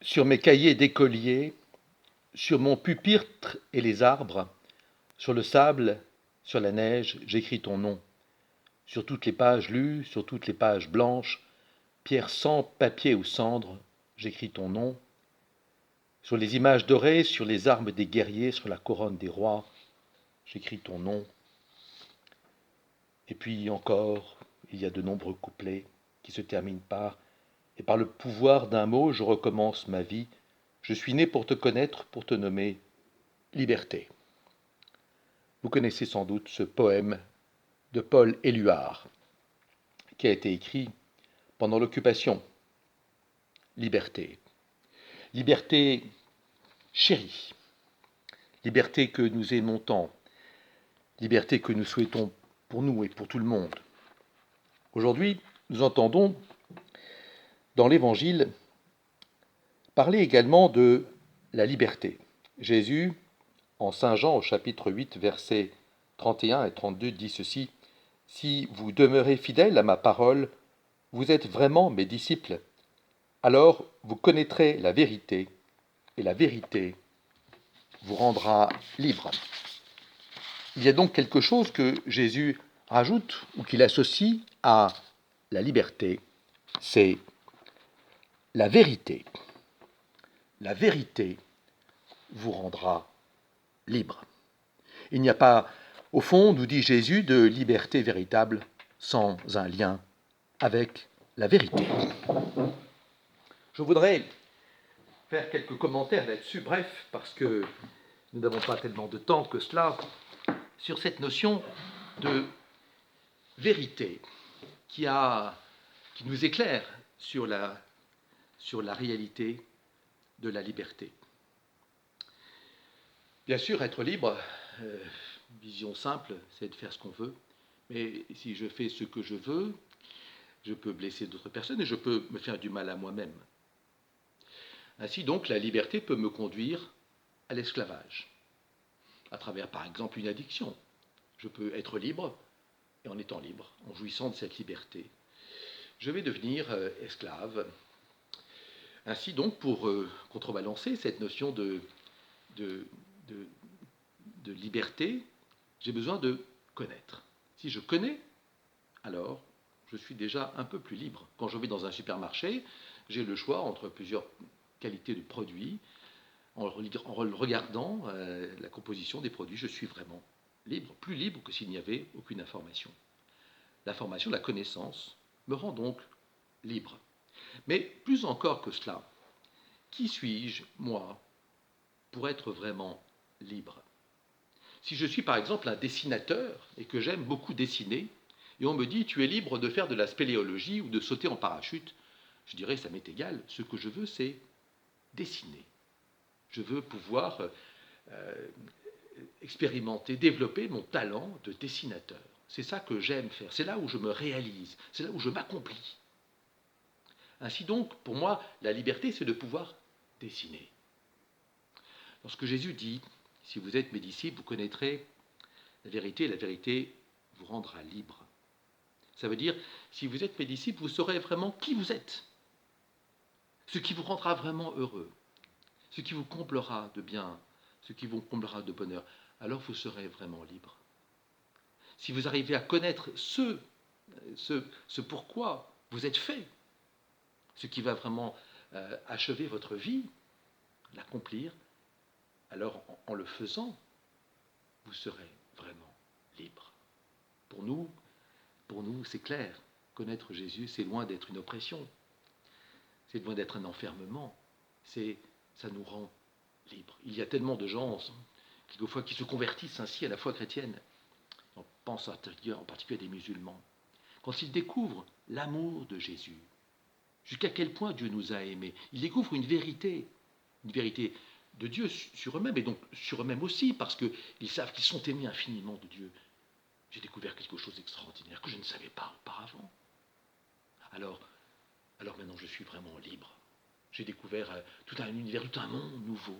Sur mes cahiers d'écolier, sur mon pupitre et les arbres, sur le sable, sur la neige, j'écris ton nom. Sur toutes les pages lues, sur toutes les pages blanches, pierre sans papier ou cendre, j'écris ton nom. Sur les images dorées, sur les armes des guerriers, sur la couronne des rois, j'écris ton nom. Et puis encore, il y a de nombreux couplets qui se terminent par et par le pouvoir d'un mot, je recommence ma vie. Je suis né pour te connaître, pour te nommer Liberté. Vous connaissez sans doute ce poème de Paul Éluard, qui a été écrit pendant l'occupation. Liberté. Liberté chérie. Liberté que nous aimons tant. Liberté que nous souhaitons pour nous et pour tout le monde. Aujourd'hui, nous entendons dans l'Évangile parler également de la liberté. Jésus, en Saint Jean au chapitre 8, versets 31 et 32, dit ceci: « Si vous demeurez fidèles à ma parole, vous êtes vraiment mes disciples. Alors vous connaîtrez la vérité, et la vérité vous rendra libre. » Il y a donc quelque chose que Jésus rajoute ou qu'il associe à la liberté, c'est la vérité. La vérité vous rendra libre. Il n'y a pas, au fond, nous dit Jésus, de liberté véritable sans un lien avec la vérité. Je voudrais faire quelques commentaires là-dessus, bref, parce que nous n'avons pas tellement de temps que cela, sur cette notion de vérité qui nous éclaire sur la réalité de la liberté. Bien sûr, être libre, vision simple, c'est de faire ce qu'on veut, mais si je fais ce que je veux, je peux blesser d'autres personnes et je peux me faire du mal à moi-même. Ainsi donc, la liberté peut me conduire à l'esclavage, à travers par exemple une addiction. Je peux être libre, et en étant libre, en jouissant de cette liberté, je vais devenir esclave. Ainsi donc, pour contrebalancer cette notion de liberté, j'ai besoin de connaître. Si je connais, alors je suis déjà un peu plus libre. Quand je vais dans un supermarché, j'ai le choix entre plusieurs qualités de produits. En regardant la composition des produits, je suis vraiment libre, plus libre que s'il n'y avait aucune information. L'information, la connaissance, me rend donc libre. Mais plus encore que cela, qui suis-je, moi, pour être vraiment libre? Si je suis par exemple un dessinateur et que j'aime beaucoup dessiner, et on me dit tu es libre de faire de la spéléologie ou de sauter en parachute, je dirais ça m'est égal, ce que je veux c'est dessiner. Je veux pouvoir expérimenter, développer mon talent de dessinateur. C'est ça que j'aime faire, c'est là où je me réalise, c'est là où je m'accomplis. Ainsi donc, pour moi, la liberté, c'est de pouvoir dessiner. Lorsque Jésus dit « Si vous êtes mes disciples, vous connaîtrez la vérité vous rendra libre ». Ça veut dire, si vous êtes mes disciples, vous saurez vraiment qui vous êtes, ce qui vous rendra vraiment heureux, ce qui vous comblera de bien, ce qui vous comblera de bonheur. Alors vous serez vraiment libre. Si vous arrivez à connaître ce pourquoi vous êtes fait, ce qui va vraiment achever votre vie, l'accomplir, alors en le faisant, vous serez vraiment libre. Pour nous, c'est clair. Connaître Jésus, c'est loin d'être une oppression. C'est loin d'être un enfermement. Ça nous rend libres. Il y a tellement de gens, quelquefois, qui se convertissent ainsi à la foi chrétienne. On pense en particulier à des musulmans. Quand ils découvrent l'amour de Jésus, jusqu'à quel point Dieu nous a aimés, ils découvrent une vérité de Dieu sur eux-mêmes, et donc sur eux-mêmes aussi, parce qu'ils savent qu'ils sont aimés infiniment de Dieu. J'ai découvert quelque chose d'extraordinaire que je ne savais pas auparavant. Alors maintenant je suis vraiment libre. J'ai découvert tout un univers, tout un monde nouveau.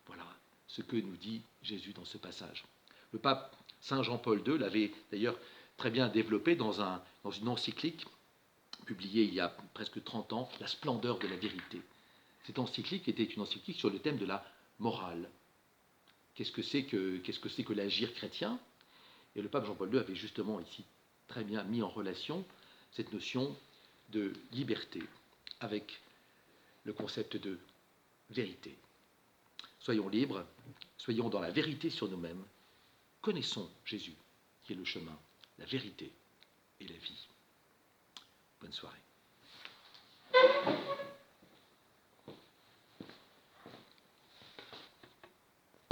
Voilà ce que nous dit Jésus dans ce passage. Le pape Saint Jean-Paul II l'avait d'ailleurs très bien développé dans une encyclique publiée il y a presque 30 ans, La splendeur de la vérité. Cette encyclique était une encyclique sur le thème de la morale. Qu'est-ce que c'est que l'agir chrétien? Et le pape Jean-Paul II avait justement ici très bien mis en relation cette notion de liberté avec le concept de vérité. Soyons libres, soyons dans la vérité sur nous-mêmes, connaissons Jésus, qui est le chemin, la vérité et la vie. Bonne soirée.